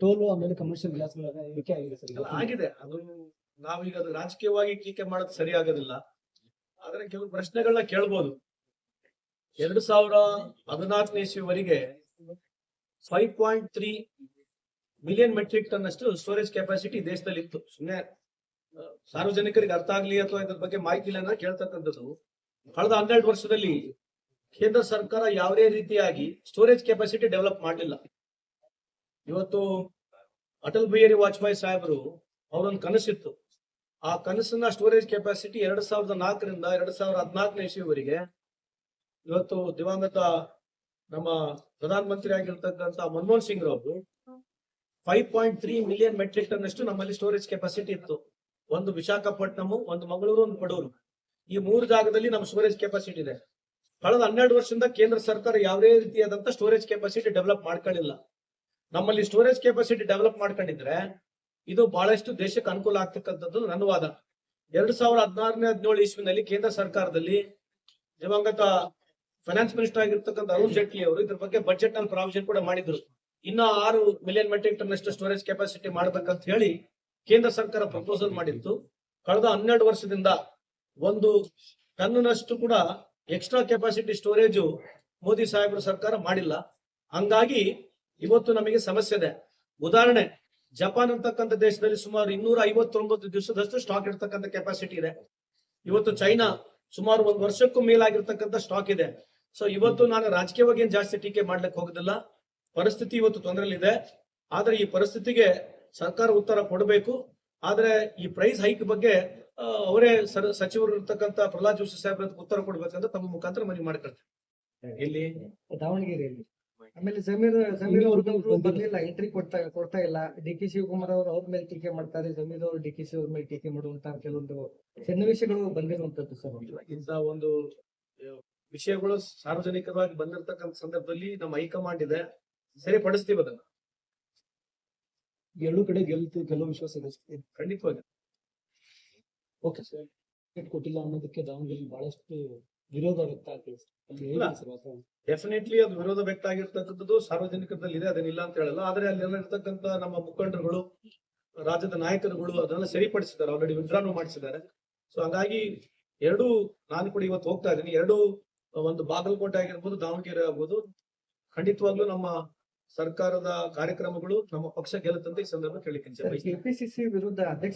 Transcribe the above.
Toll ಆಮೇಲೆ commercial ಗ್ಲಾಸ್ಗಳ ಇಳಿಕೆ ಆಗಿದೆ ಸರ್ ಎಲ್ಲ ಆಗಿದೆ. ಅದು ನಾವೀಗ ಅದು ರಾಜಕೀಯವಾಗಿ ಟೀಕೆ ಮಾಡೋದು ಸರಿ ಆಗೋದಿಲ್ಲ. ಆದ್ರೆ ಕೆಲವು ಪ್ರಶ್ನೆಗಳನ್ನ ಕೇಳ್ಬೋದು. 2014ನೇ ಇಸ್ವಿವರೆಗೆ 5.3 ಮಿಲಿಯನ್ ಮೆಟ್ರಿಕ್ ಟನ್ ಅಷ್ಟು ಸ್ಟೋರೇಜ್ ಕೆಪಾಸಿಟಿ ದೇಶದಲ್ಲಿ ಇತ್ತು. ಸುಮ್ಮನೆ ಸಾರ್ವಜನಿಕರಿಗೆ ಅರ್ಥ ಆಗ್ಲಿ ಅಥವಾ ಇದ್ರ ಬಗ್ಗೆ ಮಾಹಿತಿ ಇಲ್ಲ ಅಂದ್ರೆ ಕೇಳ್ತಕ್ಕಂಥದ್ದು. ಕಳೆದ 12 ವರ್ಷದಲ್ಲಿ ಕೇಂದ್ರ ಸರ್ಕಾರ ಯಾವುದೇ ರೀತಿಯಾಗಿ ಸ್ಟೋರೇಜ್ ಕೆಪಾಸಿಟಿ ಡೆವಲಪ್ ಮಾಡಲಿಲ್ಲ. ಇವತ್ತು ಅಟಲ್ ಬಿಹಾರಿ ವಾಜಪೇಯಿ ಸಾಹೇಬರು ಅವರೊಂದು ಕನಸಿತ್ತು. ಆ ಕನಸನ್ನ ಸ್ಟೋರೇಜ್ ಕೆಪಾಸಿಟಿ 2004ರಿಂದ 2014ನೇ ಇಸ್ವಿವರೆಗೆ ಇವತ್ತು ದಿವಂಗತ ನಮ್ಮ ಪ್ರಧಾನ ಮಂತ್ರಿ ಆಗಿರ್ತಕ್ಕಂಥ ಮನಮೋಹನ್ ಸಿಂಗ್ ರವರು 5.3 ಮಿಲಿಯನ್ ಮೆಟ್ರಿಕ್ ಟನ್ ಅಷ್ಟು ನಮ್ಮಲ್ಲಿ ಸ್ಟೋರೇಜ್ ಕೆಪಾಸಿಟಿ ಇತ್ತು. ಒಂದು ವಿಶಾಖಪಟ್ಟಣಂ, ಒಂದು ಮಂಗಳೂರು, ಒಂದು ಕಡೂರು, ಈ 3 ಜಾಗದಲ್ಲಿ ನಮ್ಮ ಸ್ಟೋರೇಜ್ ಕೆಪಾಸಿಟಿ ಇದೆ. ಕಳೆದ 12 ವರ್ಷದಿಂದ ಕೇಂದ್ರ ಸರ್ಕಾರ ಯಾವುದೇ ರೀತಿಯಾದಂತ ಸ್ಟೋರೇಜ್ ಕೆಪಾಸಿಟಿ ಡೆವಲಪ್ ಮಾಡ್ಕೊಳ್ಳಿಲ್ಲ. ನಮ್ಮಲ್ಲಿ ಸ್ಟೋರೇಜ್ ಕೆಪಾಸಿಟಿ ಡೆವಲಪ್ ಮಾಡ್ಕೊಂಡಿದ್ರೆ ಇದು ಬಹಳಷ್ಟು ದೇಶಕ್ಕೆ ಅನುಕೂಲ ಆಗ್ತಕ್ಕಂಥದ್ದು ನನ್ನ ವಾದ. 2016-17 ಇಸ್ವಿನಲ್ಲಿ ಕೇಂದ್ರ ಸರ್ಕಾರದಲ್ಲಿ ದಿವಂಗತ ಫೈನಾನ್ಸ್ ಮಿನಿಸ್ಟರ್ ಆಗಿರ್ತಕ್ಕಂಥ ಅರುಣ್ ಜೇಟ್ಲಿ ಅವರು ಇದ್ರ ಬಗ್ಗೆ ಬಜೆಟ್ ನಲ್ಲಿ ಪ್ರಾವಿಷನ್ ಕೂಡ ಮಾಡಿದ್ರು. ಇನ್ನ 6 ಮಿಲಿಯನ್ ಮೆಟ್ರಿಕ್ ಟನ್ ಅಷ್ಟು ಸ್ಟೋರೇಜ್ ಕೆಪಾಸಿಟಿ ಮಾಡ್ಬೇಕಂತ ಹೇಳಿ ಕೇಂದ್ರ ಸರ್ಕಾರ ಪ್ರಪೋಸಲ್ ಮಾಡಿತ್ತು. ಕಳೆದ 12 ವರ್ಷದಿಂದ 1 ಟನ್ನಷ್ಟು ಕೂಡ ಎಕ್ಸ್ಟ್ರಾ ಕೆಪಾಸಿಟಿ ಸ್ಟೋರೇಜ್ ಮೋದಿ ಸಾಹೇಬ್ರ ಸರ್ಕಾರ ಮಾಡಿಲ್ಲ. ಹಂಗಾಗಿ ಇವತ್ತು ನಮಗೆ ಸಮಸ್ಯೆ ಇದೆ. ಉದಾಹರಣೆ, ಜಪಾನ್ ಅಂತಕ್ಕಂಥ ದೇಶದಲ್ಲಿ ಸುಮಾರು 259 ದಿವಸದಷ್ಟು ಸ್ಟಾಕ್ ಇರ್ತಕ್ಕಂಥ ಕೆಪಾಸಿಟಿ ಇದೆ. ಇವತ್ತು ಚೈನಾ ಸುಮಾರು 1 ವರ್ಷಕ್ಕೂ ಮೇಲಾಗಿರ್ತಕ್ಕಂಥ ಸ್ಟಾಕ್ ಇದೆ. ಸೊ ಇವತ್ತು ನಾನು ರಾಜಕೀಯವಾಗಿ ಏನ್ ಜಾಸ್ತಿ ಟೀಕೆ ಮಾಡ್ಲಿಕ್ಕೆ ಹೋಗೋದಿಲ್ಲ. ಪರಿಸ್ಥಿತಿ ಇವತ್ತು ತೊಂದರೆಲಿದೆ. ಆದ್ರೆ ಈ ಪರಿಸ್ಥಿತಿಗೆ ಸರ್ಕಾರ ಉತ್ತರ ಕೊಡಬೇಕು. ಆದ್ರೆ ಈ ಪ್ರೈಸ್ ಹೈಕ್ ಬಗ್ಗೆ ಅವರೇ ಸಚಿವರು ಇರ್ತಕ್ಕಂಥ ಪ್ರಹ್ಲಾದ್ ಜೋಶಿ ಸಾಹೇಬ್ರ ಉತ್ತರ ಕೊಡ್ಬೇಕಂತ ತಮ್ಮ ಮುಖಾಂತರ ಮನವಿ ಮಾಡ್ಕೊಳ್ತೇವೆ. ಇಲ್ಲಿ ದಾವಣಗೆರೆಯಲ್ಲಿ ಆಮೇಲೆ ಜಮೀರ್ ಅವ್ರಿಗೆ ಬರ್ಲಿಲ್ಲ, ಎಂಟ್ರಿ ಕೊಡ್ತಾ ಇಲ್ಲ. ಡಿ ಕೆ ಶಿವಕುಮಾರ್ ಅವರು ಅವ್ರ ಮೇಲೆ ಟೀಕೆ ಮಾಡ್ತಾರೆ, ಜಮೀರ್ ಅವರು ಡಿ ಕೆ ಶಿ ಅವ್ರ ಮೇಲೆ ಟೀಕೆ ಮಾಡುವಂತ ಕೆಲವೊಂದು ಸನ್ನಿವೇಶಗಳು ಬಂದಿರುವಂತದ್ದು ಸರ್. ಇಂತ ಒಂದು ವಿಷಯಗಳು ಸಾರ್ವಜನಿಕವಾಗಿ ಬಂದಿರತಕ್ಕಂಥ ಸಂದರ್ಭದಲ್ಲಿ ನಮ್ಮ ಹೈಕಮಾಂಡ್ ಇದೆ, ಸರಿಪಡಿಸ್ತೀವಿ ಅದನ್ನ. ಎರಡೂ ಕಡೆ ಗೆಲ್ಲುವ ವಿಶ್ವಾಸ ಇದೆ ಖಂಡಿತವಾಗಿ. Okay sir. ಕೊಟ್ಟಿಲ್ಲ ಅನ್ನೋದಕ್ಕೆ ದಾವಣಗೆರೆ ಬಹಳಷ್ಟು ವಿರೋಧ ವ್ಯಕ್ತ ಆಗ್ತದೆ. ಡೆಫಿನೆಟ್ಲಿ ಅದು ವಿರೋಧ ವ್ಯಕ್ತ ಆಗಿರ್ತಕ್ಕಂಥದ್ದು ಸಾರ್ವಜನಿಕರಲ್ಲಿ ಇದೆ, ಅದನ್ನಿಲ್ಲ ಅಂತ ಹೇಳಲ್ಲ. ಆದ್ರೆ ಅಲ್ಲೆಲ್ಲ ಇರ್ತಕ್ಕಂಥ ನಮ್ಮ ಮುಖಂಡರುಗಳು, ರಾಜ್ಯದ ನಾಯಕರುಗಳು ಅದನ್ನ ಸರಿಪಡಿಸಿದ್ದಾರೆ, ಆಲ್ರೆಡಿ ವಿಡ್ರಾನು ಮಾಡಿಸಿದ್ದಾರೆ. ಸೊ ಹಾಗಾಗಿ ಎರಡು, ನಾನು ಕೂಡ ಇವತ್ತು ಹೋಗ್ತಾ ಇದ್ದೀನಿ, ಎರಡು ಒಂದು ಬಾಗಲಕೋಟೆ ಆಗಿರ್ಬೋದು, ದಾವಣಗೆರೆ ಆಗ್ಬೋದು, ಖಂಡಿತವಾಗ್ಲೂ ನಮ್ಮ ಸರ್ಕಾರದ ಕಾರ್ಯಕ್ರಮಗಳು ನಮ್ಮ ಪಕ್ಷ ಗೆಲ್ಲುತ್ತಂತ ಈ ಸಂದರ್ಭ ಕೇಳಿಕೆ. ಕೆಪಿಸಿಸಿ ವಿರುದ್ಧ ಅಧ್ಯಕ್ಷ